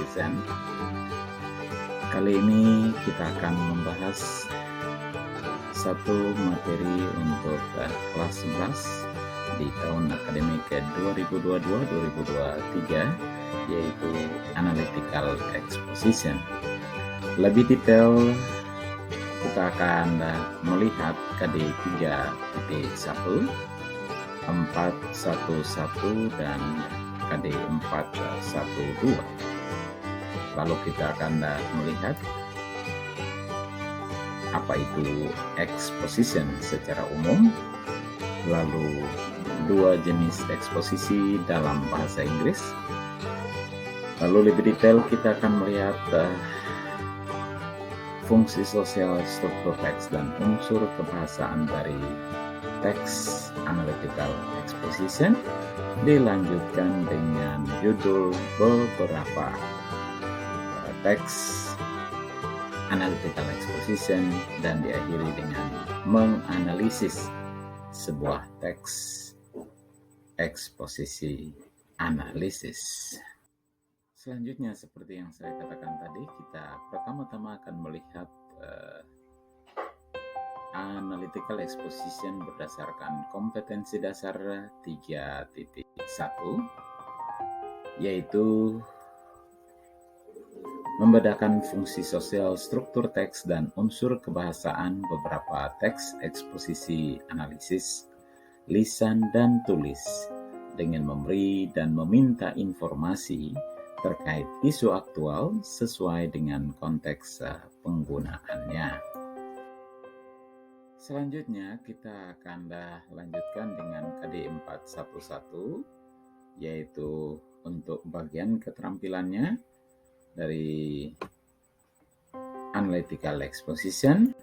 present. Kali ini kita akan membahas satu materi untuk kelas 11 di tahun akademik 2022-2023, yaitu Analytical Exposition. Lebih detail, kita akan melihat KD 3.1, 4.1.1 dan KD 4.1.2. Lalu kita akan melihat apa itu exposition secara umum, lalu dua jenis eksposisi dalam bahasa Inggris. Lalu lebih detail kita akan melihat fungsi sosial struktur teks dan unsur kebahasaan dari teks analytical exposition, dilanjutkan dengan judul beberapa teks analytical exposition, dan diakhiri dengan menganalisis sebuah teks eksposisi analisis. Selanjutnya, seperti yang saya katakan tadi, kita pertama-tama akan melihat analytical exposition berdasarkan kompetensi dasar 3.1, yaitu membedakan fungsi sosial struktur teks dan unsur kebahasaan beberapa teks eksposisi analisis, lisan dan tulis, dengan memberi dan meminta informasi terkait isu aktual sesuai dengan konteks penggunaannya. Selanjutnya kita akan lanjutkan dengan KD 4.1.1, yaitu untuk bagian keterampilannya dari analytical exposition,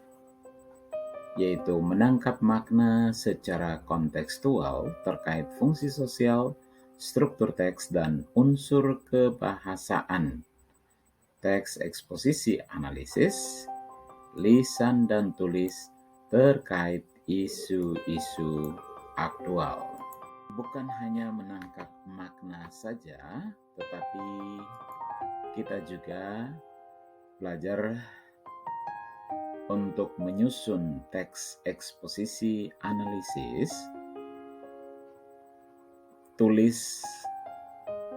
yaitu menangkap makna secara kontekstual terkait fungsi sosial, struktur teks, dan unsur kebahasaan, teks eksposisi analisis, lisan dan tulis terkait isu-isu aktual. Bukan hanya menangkap makna saja, tetapi kita juga belajar untuk menyusun teks eksposisi analisis, tulis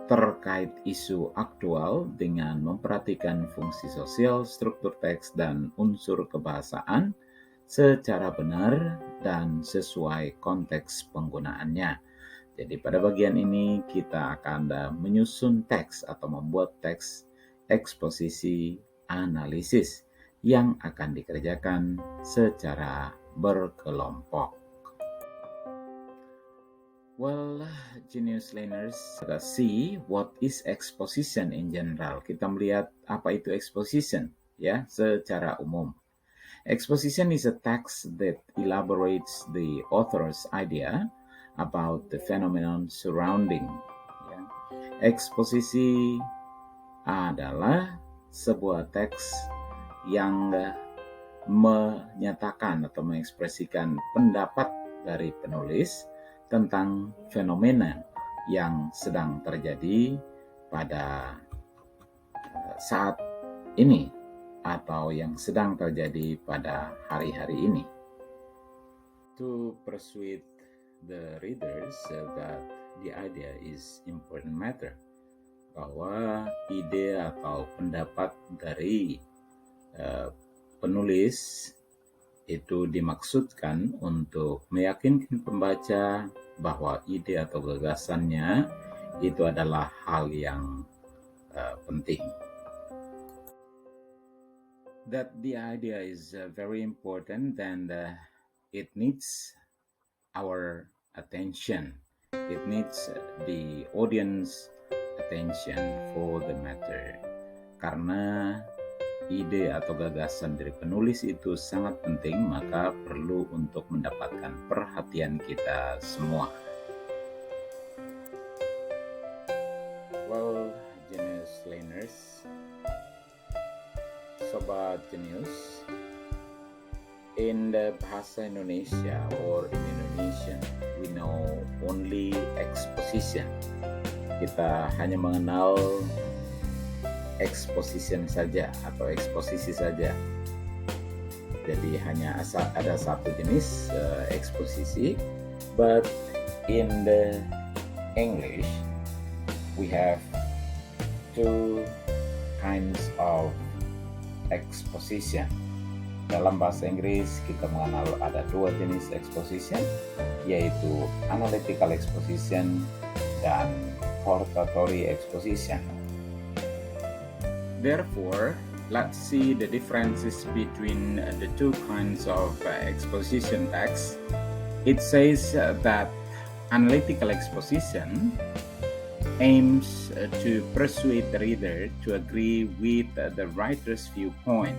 terkait isu aktual dengan memperhatikan fungsi sosial, struktur teks, dan unsur kebahasaan secara benar dan sesuai konteks penggunaannya. Jadi pada bagian ini kita akan menyusun teks atau membuat teks eksposisi analisis yang akan dikerjakan secara berkelompok. Well, genius learners, let us see what is exposition in general. Kita melihat apa itu exposition, ya, secara umum. Exposition is a text that elaborates the author's idea about the phenomenon surrounding. Ya. Eksposisi adalah sebuah teks yang menyatakan atau mengekspresikan pendapat dari penulis tentang fenomena yang sedang terjadi pada saat ini atau yang sedang terjadi pada hari-hari ini. To persuade the readers that the idea is important matter, bahwa ide atau pendapat dari penulis itu dimaksudkan untuk meyakinkan pembaca bahwa ide atau gagasannya itu adalah hal yang penting. That the idea is very important, and it needs our attention. It needs the audience attention for the matter. Karena ide atau gagasan dari penulis itu sangat penting, maka perlu untuk mendapatkan perhatian kita semua. Well, genius learners, sobat jenius, in the bahasa Indonesia or in Indonesian, we know only exposition. Kita hanya mengenal exposition saja atau eksposisi saja. Jadi hanya ada satu jenis eksposisi, but in the English we have two kinds of exposition. Dalam bahasa Inggris kita mengenal ada dua jenis exposition, yaitu analytical exposition dan hortatory exposition. Therefore, let's see the differences between the two kinds of exposition text. It says that analytical exposition aims to persuade the reader to agree with the writer's viewpoint,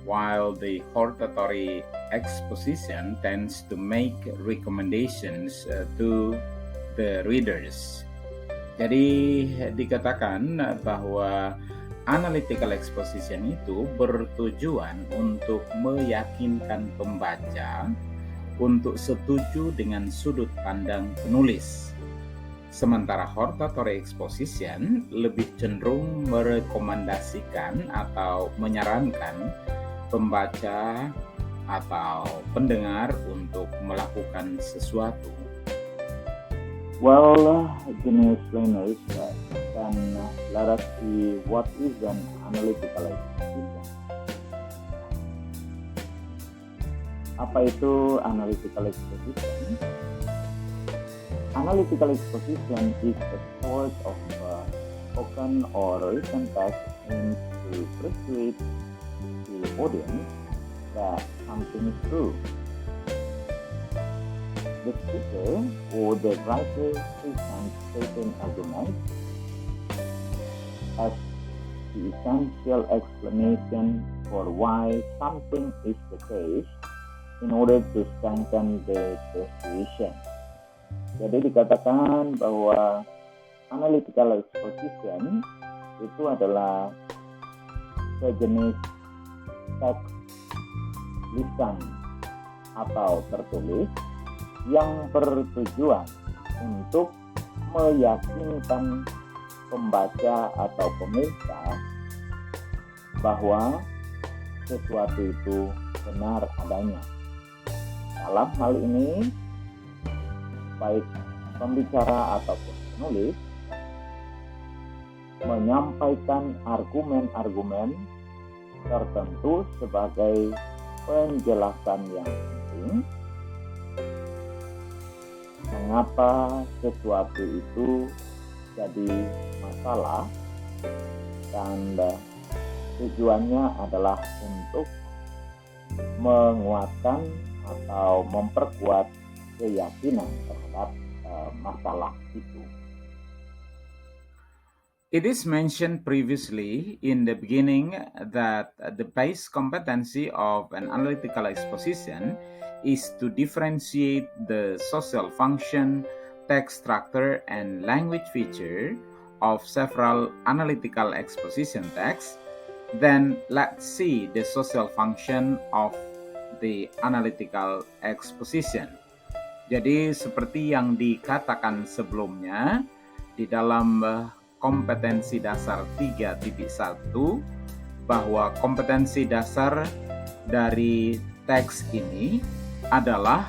while the hortatory exposition tends to make recommendations to the readers. Jadi dikatakan bahwa analytical exposition itu bertujuan untuk meyakinkan pembaca untuk setuju dengan sudut pandang penulis. Sementara hortatory exposition lebih cenderung merekomendasikan atau menyarankan pembaca atau pendengar untuk melakukan sesuatu. Well, jenis learners, then let us see what is an analytical exposition. Apa itu analytical exposition? Analytical exposition is a sort of spoken or written text aimed to persuade the audience that something is true. The speaker or the writer presents certain arguments as the essential explanation for why something is the case in order to strengthen the persuasion. Jadi dikatakan bahwa analytical exposition itu adalah sejenis teks lisan atau tertulis yang bertujuan untuk meyakinkan pembaca atau pemirsa bahwa sesuatu itu benar adanya. Dalam hal ini, baik pembicara ataupun penulis menyampaikan argumen-argumen tertentu sebagai penjelasan yang penting mengapa sesuatu itu jadi masalah, dan tujuannya adalah untuk menguatkan atau memperkuat keyakinan terhadap masalah itu. It is mentioned previously in the beginning that the base competency of an analytical exposition is to differentiate the social function, text structure, and language feature of several analytical exposition texts. Then let's see the social function of the analytical exposition. Jadi seperti yang dikatakan sebelumnya di dalam kompetensi dasar 3.1, bahwa kompetensi dasar dari teks ini adalah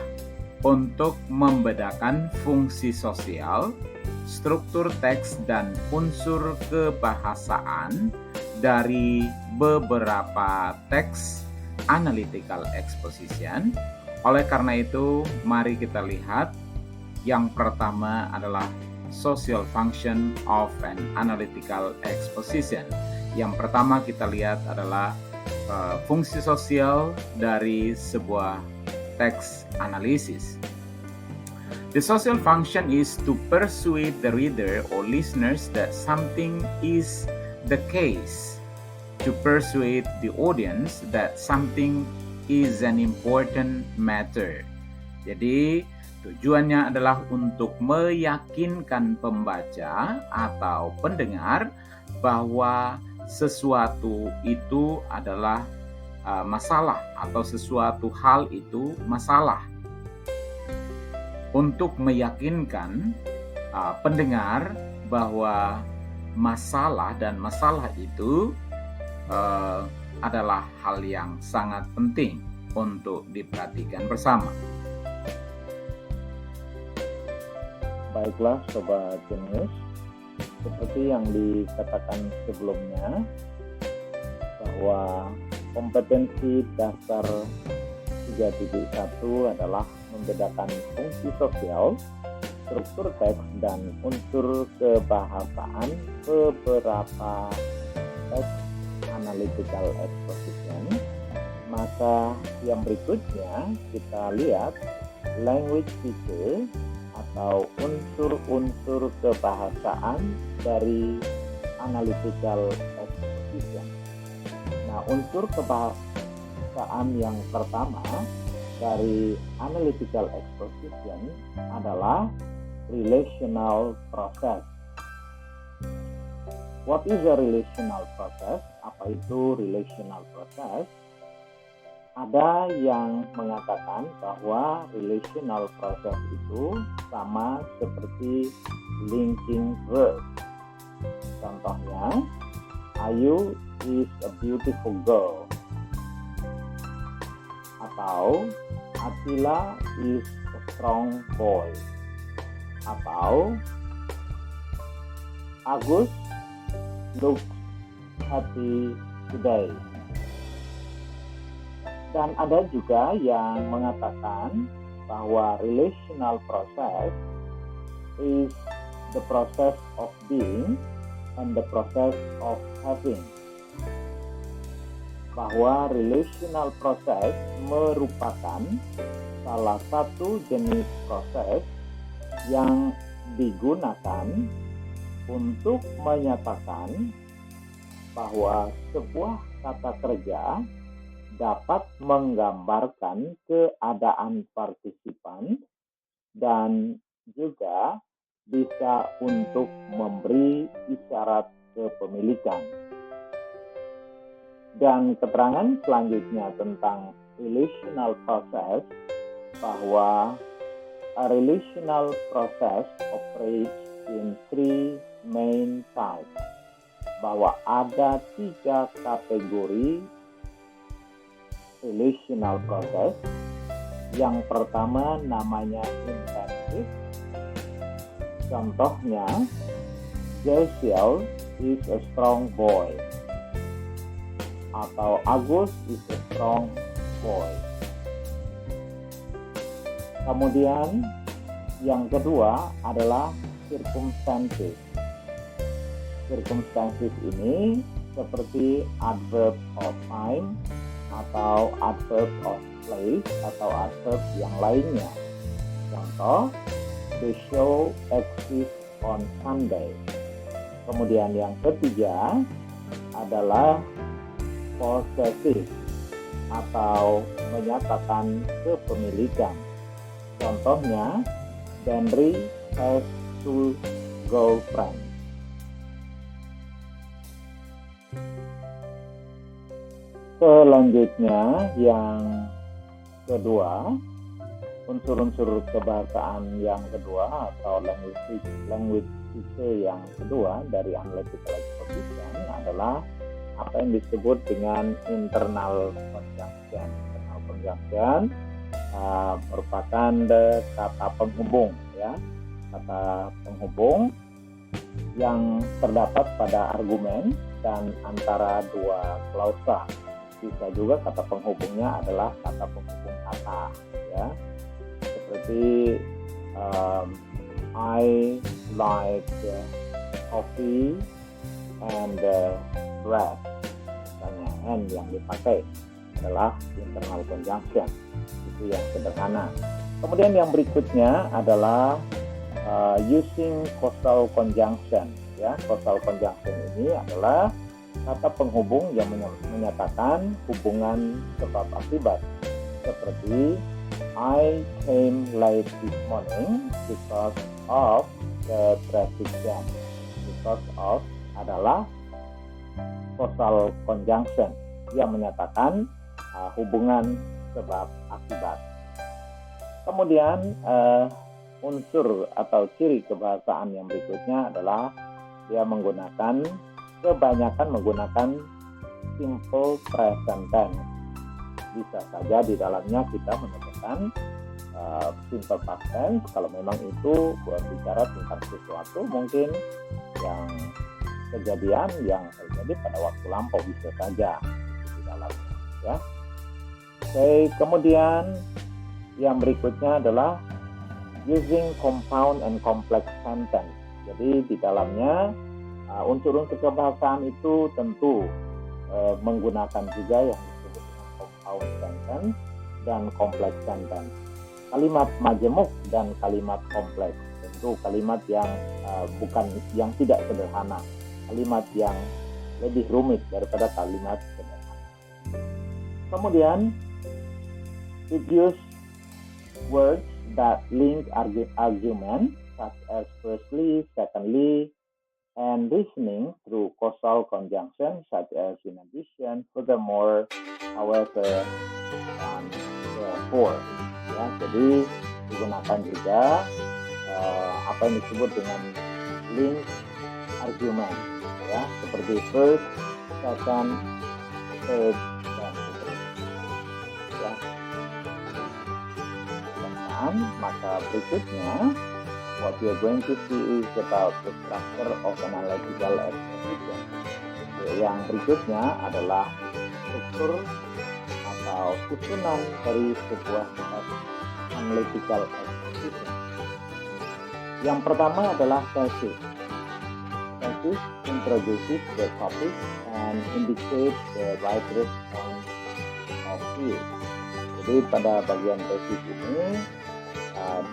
untuk membedakan fungsi sosial, struktur teks, dan unsur kebahasaan dari beberapa teks analytical exposition. Oleh karena itu, mari kita lihat yang pertama adalah social function of an analytical exposition. Yang pertama kita lihat adalah fungsi sosial dari sebuah teks analisis. The social function is to persuade the reader or listeners that something is the case, to persuade the audience that something is an important matter. Jadi tujuannya adalah untuk meyakinkan pembaca atau pendengar bahwa sesuatu itu adalah masalah atau sesuatu hal itu masalah. Untuk meyakinkan pendengar bahwa masalah, dan masalah itu adalah hal yang sangat penting untuk diperhatikan bersama. Baiklah Sobat Jenius, seperti yang dikatakan sebelumnya, bahwa kompetensi dasar 3.1 adalah membedakan fungsi sosial, struktur teks, dan unsur kebahasaan beberapa teks analytical exposition. Maka yang berikutnya kita lihat language feature atau unsur-unsur kebahasaan dari analytical exposition. Nah, unsur kebahasaan yang pertama dari analytical exposition adalah relational process. What is a relational process? Apa itu relational process? Ada yang mengatakan bahwa relational process itu sama seperti linking verb. Contohnya, Ayu is a beautiful girl. Atau Attila is a strong boy. Atau Agus looks happy today. Dan ada juga yang mengatakan bahwa relational process is the process of being and the process of having. Bahwa relational process merupakan salah satu jenis proses yang digunakan untuk menyatakan bahwa sebuah kata kerja dapat menggambarkan keadaan partisipan dan juga bisa untuk memberi isyarat kepemilikan. Dan keterangan selanjutnya tentang relational process, bahwa a relational process operates in three main types, bahwa ada 3 kategori relational process. Yang pertama namanya intensive. Contohnya, Jasiel is a strong boy. Atau Agus is a strong boy. Kemudian yang kedua adalah circumstances. Circumstances ini seperti adverb of time atau adverb of place atau adverb yang lainnya. Contoh, the show exists on Sunday. Kemudian yang ketiga adalah possessive atau menyatakan kepemilikan. Contohnya, Henry has 2 girlfriends. Selanjutnya yang kedua, unsur-unsur kebahasaan yang kedua atau language feature yang kedua dari analytical exposition adalah apa yang disebut dengan internal conjunction. Internal conjunction merupakan kata penghubung, ya, kata penghubung yang terdapat pada argumen dan antara 2 klausa. Bisa juga kata penghubungnya adalah kata penghubung kata, ya, seperti I like coffee and bread. Misalnya and yang dipakai adalah internal conjunction, itu yang sederhana. Kemudian yang berikutnya adalah using causal conjunction, ya. Causal conjunction ini adalah kata penghubung yang menyatakan hubungan sebab akibat, seperti I came late this morning because of the traffic jam. Because of adalah causal conjunction yang menyatakan hubungan sebab akibat. Kemudian unsur atau ciri kebahasaan yang berikutnya adalah dia kebanyakan menggunakan simple present tense. Bisa saja di dalamnya kita menemukan simple past tense kalau memang itu berbicara tentang sesuatu mungkin yang kejadian yang terjadi pada waktu lampau, bisa saja di dalamnya, ya. Oke, kemudian yang berikutnya adalah using compound and complex sentence. Jadi di dalamnya unsur-unsur kebahasaan itu tentu menggunakan juga yang disebut dengan compound sentence dan complex sentence. Kalimat majemuk dan kalimat kompleks, tentu kalimat yang yang tidak sederhana, kalimat yang lebih rumit daripada kalimat sederhana. Kemudian it use words that link argument such as firstly, secondly, and reasoning through causal conjunction such as in addition, furthermore, however, and therefore. Ya, jadi digunakan juga apa yang disebut dengan link argument, ya, seperti first, second, third, dan seterusnya. Ya. Maka berikutnya what we are going to see is about the structure of analytical exposition. Yang berikutnya adalah struktur atau susunan dari sebuah analytical exposition. Yang pertama adalah thesis. Thesis introduces the topic and indicates the writer's point of view. Jadi pada bagian tesis ini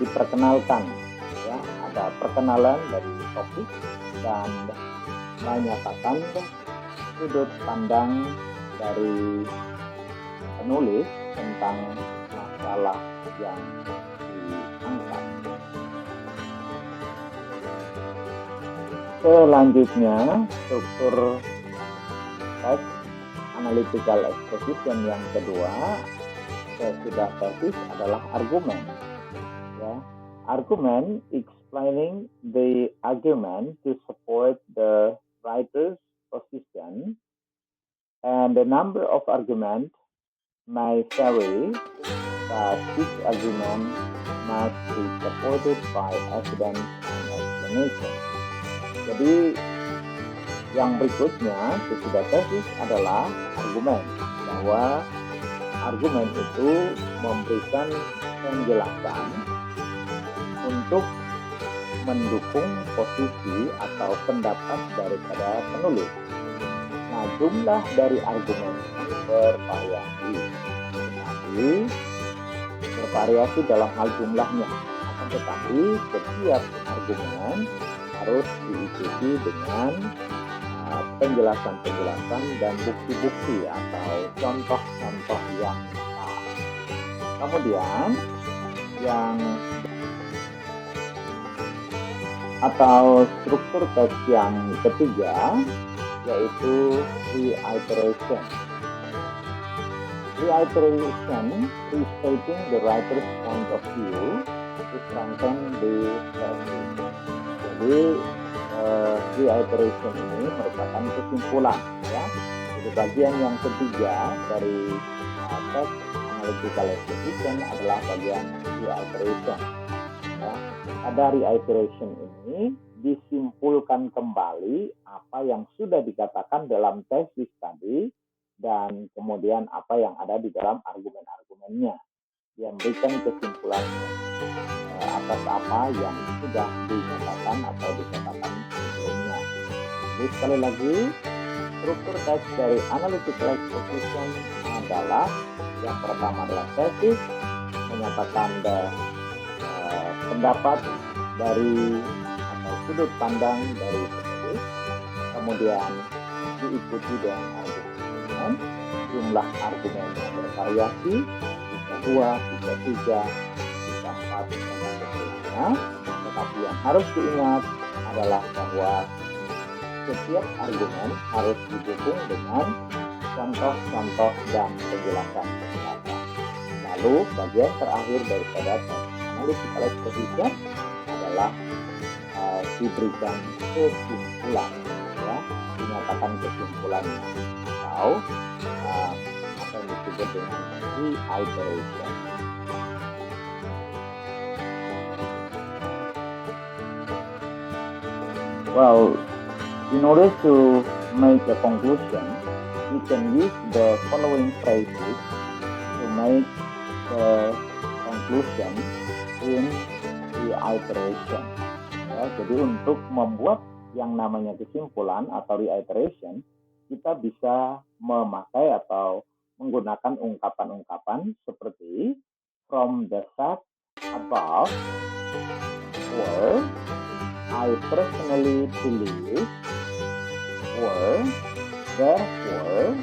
diperkenalkan, ya, ada perkenalan dari topik dan menyatakan sudut pandang dari penulis tentang masalah yang diangkat. Selanjutnya, struktur teks analytical exposition yang kedua sesudah tesis adalah argumen. Ya, argument explaining the argument to support the writer's position, and the number of arguments may vary, but each argument must be supported by evidence and explanation. Jadi yang berikutnya sesudah tesis adalah argumen, bahwa argumen itu memberikan penjelasan untuk mendukung posisi atau pendapat daripada penulis. Nah, jumlah dari argumen ini bervariasi dalam hal jumlahnya. Akan tetapi setiap argumen harus diikuti dengan penjelasan-penjelasan dan bukti-bukti atau contoh-contoh yang nyata. Kemudian atau struktur teks yang ketiga yaitu reiteration. Reiteration restating the writer's point of view to strengthen the thesis. Jadi reiteration ini merupakan kesimpulan, ya. Jadi bagian yang ketiga dari teks analytical exposition adalah bagian reiteration. Ya. Pada reiteration ini disimpulkan kembali apa yang sudah dikatakan dalam tesis tadi dan kemudian apa yang ada di dalam argumen-argumennya. Dia memberikan kesimpulan atas apa yang sudah dinyatakan atau dikatakan sebelumnya. Jadi sekali lagi, struktur teks dari analytical exposition adalah yang pertama adalah tesis, menyatakan pendapat dari atau sudut pandang dari penulis, kemudian diikuti dengan argumen, jumlah argumen yang bervariasi, bisa 2, bisa 3, bisa 4, dan seterusnya. Tetapi yang harus diingat adalah bahwa setiap argumen harus didukung dengan contoh-contoh dan penjelasan-penjelasan. Lalu bagian terakhir daripada analytical exposition adalah diberikan kesimpulan, ya, dinyatakan kesimpulan atau apa yang disebut dengan reiteration. Well, in order to make a conclusion, we can use the following phrases to make the conclusion in reiteration. Ya, jadi untuk membuat yang namanya kesimpulan atau reiteration, kita bisa memakai atau menggunakan ungkapan-ungkapan seperti from the fact above, or I personally believe, or therefore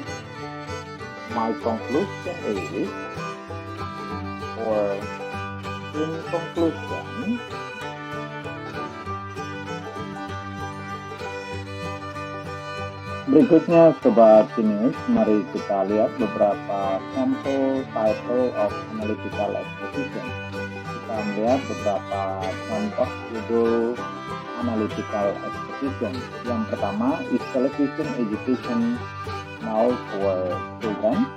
my conclusion is, or in conclusion. Berikutnya Sobat Genius, mari kita lihat beberapa sampel title of analytical exposition. Kita melihat beberapa contoh judul analytical exposition. Yang pertama, is television education now for children?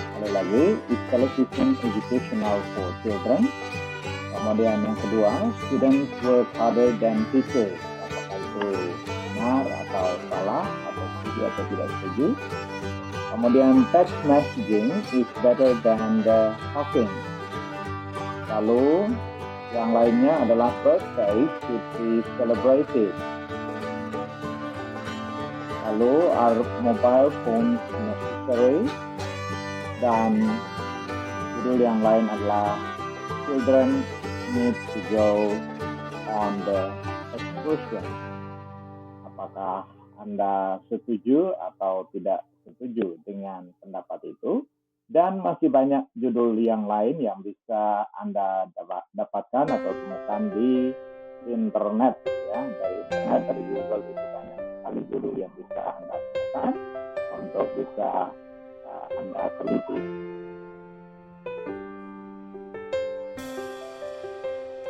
Sekali lagi, is television educational for children? Kemudian yang kedua, students work harder than teachers. Apakah itu benar atau salah, atau setuju atau tidak setuju? Kemudian text messaging is better than the talking. Lalu yang lainnya adalah birthday should be celebrated. Lalu are mobile phones necessary? Dan judul yang lain adalah children need to go on the excursion. Apakah Anda setuju atau tidak setuju dengan pendapat itu? Dan masih banyak judul yang lain yang bisa Anda dapatkan atau temukan di internet, ya, dari internet, dari Google. Itu banyak sekali judul yang bisa Anda temukan untuk bisa Anda teliti.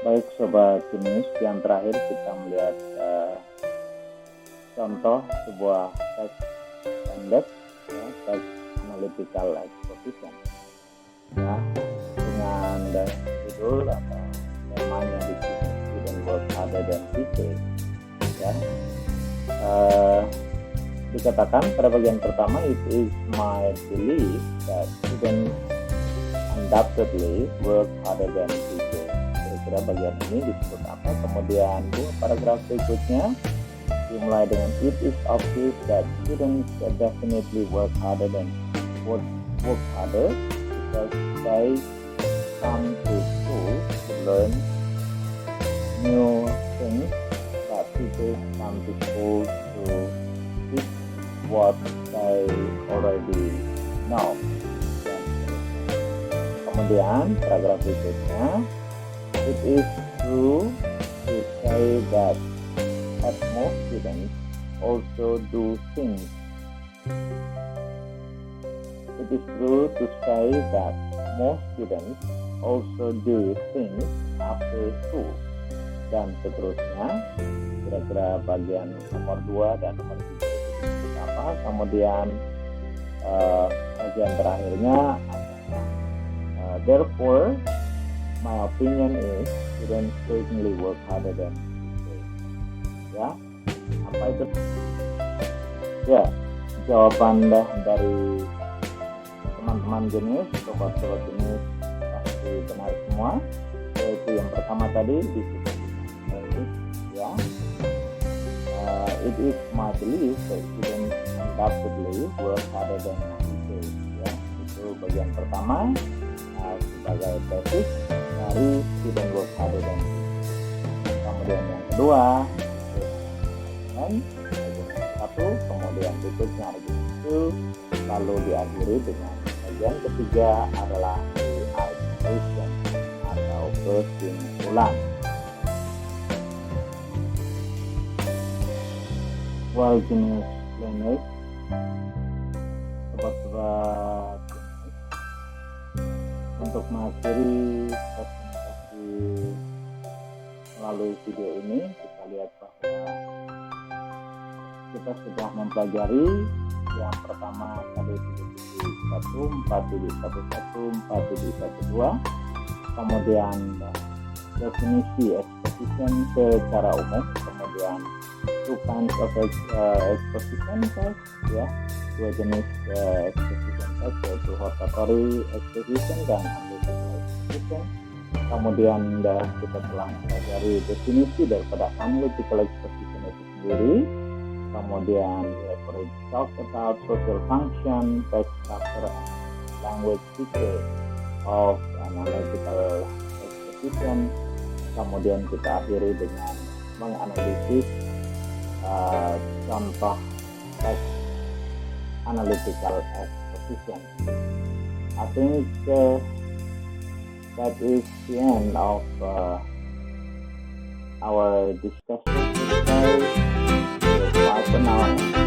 Baik Sobat Genius, yang terakhir kita melihat contoh sebuah teks pendek, ya, teks analytical exposition, ya, dengan judul atau temanya di sini student work harder than teachers, ya. Dikatakan pada bagian pertama, it is my belief that students undoubtedly work harder than teachers. Kira-kira bagian ini disebut apa? Kemudian di paragraf berikutnya dimulai dengan it is obvious that students definitely work harder because they come to school to learn new things that teachers come to school to teach what they already know. Kemudian paragraf berikutnya, it is true to say that most students also do things. It is true to say that most students also do things after school. Dan seterusnya, kira-kira bagian nomor 2 dan nomor 3 itu apa? Kemudian bagian terakhirnya therefore my opinion is students certainly work harder than teachers. Ya, apa itu? Ya, jawaban dari teman-teman Genius, sobat-sobat Genius pasti benar semua. Yaitu yang pertama tadi disebut ya. It is my belief that students undoubtedly work harder than teachers. Ya, itu bagian pertama sebagai tesis dari student work harder than teachers. Kemudian yang kedua, satu, kemudian berikutnya itu, lalu diakhiri dengan bagian ketiga adalah reiteration atau kesimpulan. Well, Genius learners, sobat-sobat Genius, untuk mengakhiri presentasi melalui video ini, kita lihat bahwa kita sudah mempelajari yang pertama tadi 3.1, 4.11, 4.12, kemudian definisi exposition secara umum, kemudian two kinds of exposition text, ya, dua jenis exposition text, yaitu hortatory exposition dan analytical exposition. Kemudian kita telah mempelajari definisi daripada analytical exposition itu sendiri. Kemudian we have already talked about social function, text structure, and language feature of analytical exposition. Kemudian kita akhiri dengan menganalisis contoh text analytical exposition. I think that is the end of our discussion today. Bye for now.